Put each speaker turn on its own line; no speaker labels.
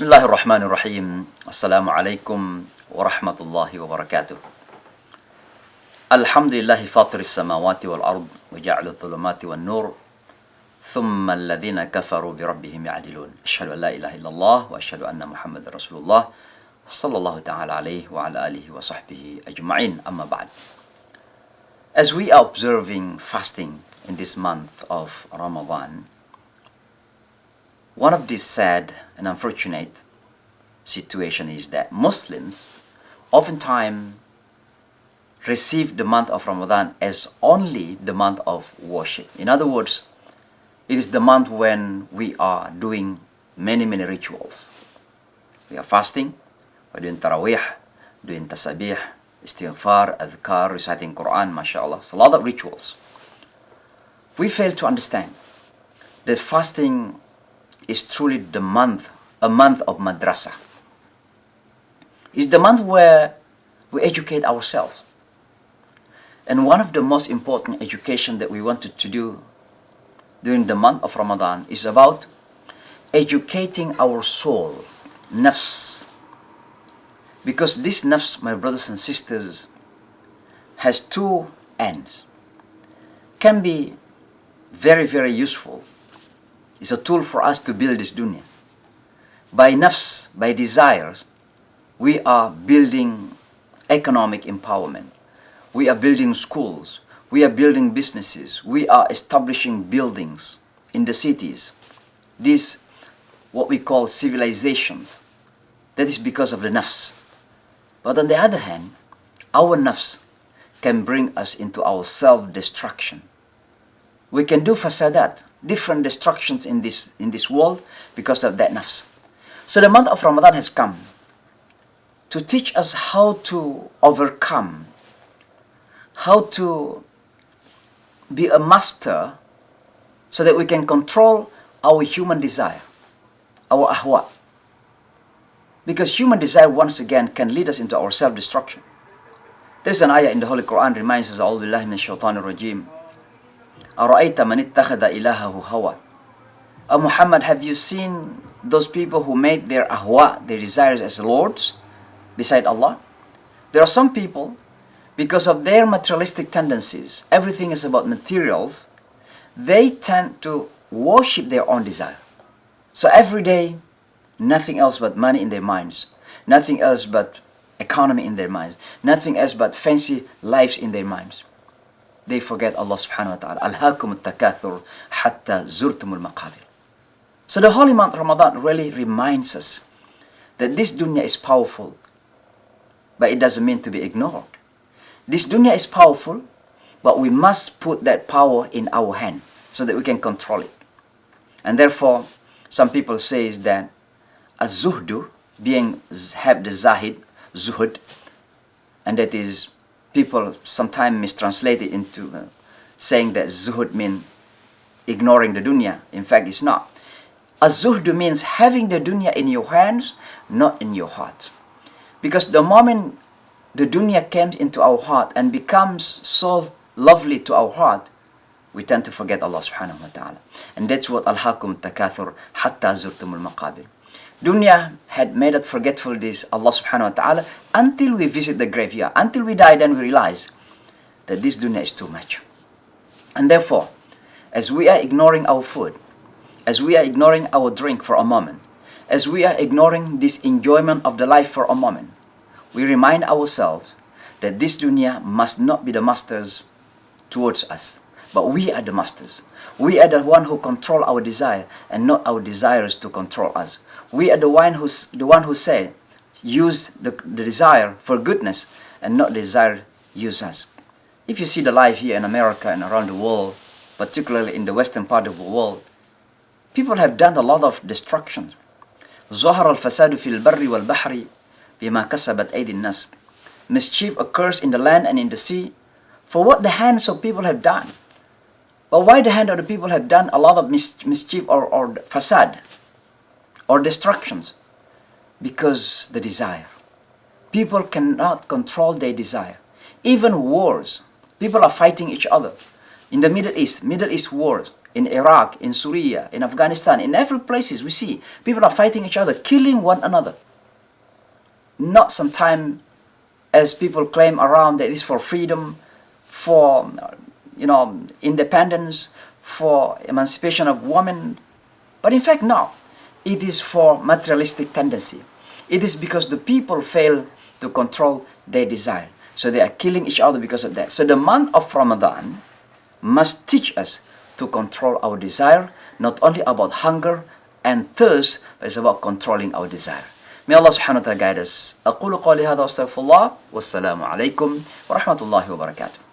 الله الرحمن الرحيم السلام عليكم ورحمة الله وبركاته الحمد لله فاطر السماوات والأرض وجعل الظلمات والنور ثم الذين كفروا بربهم يعدلون أشهد أن لا إله إلا الله وأشهد أن محمد رسول الله صلى الله تعالى عليه وعلى آله وصحبه أجمعين أما بعد. As we are observing fasting in this month of Ramadan, one of these sad and unfortunate situation is that Muslims oftentimes receive the month of Ramadan as only the month of worship. In other words, it is the month when we are doing many rituals. We are fasting, we're doing Taraweeh, doing Tasabih, Istighfar, Adhkar, reciting Quran, mashallah. It's a lot of rituals. We fail to understand that fasting is truly a month of madrasa. It's the month where we educate ourselves. And one of the most important education that we wanted to do during the month of Ramadan is about educating our soul, nafs. Because this nafs, my brothers and sisters, has two ends. Can be very useful. It's a tool for us to build this dunya. By nafs, by desires, we are building economic empowerment. We are building schools. We are building businesses. We are establishing buildings in the cities. These, what we call civilizations. That is because of the nafs. But on the other hand, our nafs can bring us into our self-destruction. We can do fasadat, different destructions in this world because of that nafs. So the month of Ramadan has come to teach us how to overcome, how to be a master so that we can control our human desire, our ahwa. Because human desire once again can lead us into our self-destruction. There's an ayah in the Holy Quran reminds us, A'udhu billahi minash shaitanir rajim. أَرَأَيْتَ مَنِ اتَّخَذَ إِلَهَهُ هَوَى. Muhammad, have you seen those people who made their ahwa, their desires, as lords beside Allah? There are some people, because of their materialistic tendencies, everything is about materials, they tend to worship their own desire. So every day, nothing else but money in their minds, nothing else but economy in their minds, nothing else but fancy lives in their minds. They forget Allah subhanahu wa ta'ala. Alhaakum at-takathur hatta zurtumul maqabir. So the holy month Ramadan really reminds us that this dunya is powerful, but it doesn't mean to be ignored. This dunya is powerful, but we must put that power in our hand so that we can control it. And therefore, some people say that az-zuhdu, being have the zahid, zuhud, and that is people sometimes mistranslate it into saying that zuhud means ignoring the dunya. In fact, it's not. Az-zuhdu means having the dunya in your hands, not in your heart. Because the moment the dunya comes into our heart and becomes so lovely to our heart, we tend to forget Allah subhanahu wa ta'ala. And that's what alhaakum takathur hatta zurtumul maqabir. Dunya had made us forgetful this Allah subhanahu wa ta'ala until we visit the graveyard. Until we die, then we realize that this dunya is too much. And therefore, as we are ignoring our food, as we are ignoring our drink for a moment, as we are ignoring this enjoyment of the life for a moment, we remind ourselves that this dunya must not be the masters towards us, but we are the masters. We are the one who control our desire and not our desires to control us. We are the one who said, use the desire for goodness and not the desire use us. If you see the life here in America and around the world, particularly in the western part of the world, people have done a lot of destruction. ظهر الفساد في البر والبحر بما كسبت أيدي الناس. Mischief occurs in the land and in the sea for what the hands of people have done. But why the hand of the people have done a lot of mischief or fasad or destructions? Because the desire. People cannot control their desire. Even wars. People are fighting each other. In the Middle East wars. in Iraq, in Syria, in Afghanistan, in every places we see people are fighting each other, killing one another. Not sometime as people claim around that it's for freedom, for independence, for emancipation of women. But in fact, no. It is for materialistic tendency. It is because the people fail to control their desire. So they are killing each other because of that. So the month of Ramadan must teach us to control our desire, not only about hunger and thirst, but it's about controlling our desire. May Allah subhanahu wa ta'ala guide us. أقول قولي هذا واستغفر الله والسلام عليكم ورحمة الله وبركاته.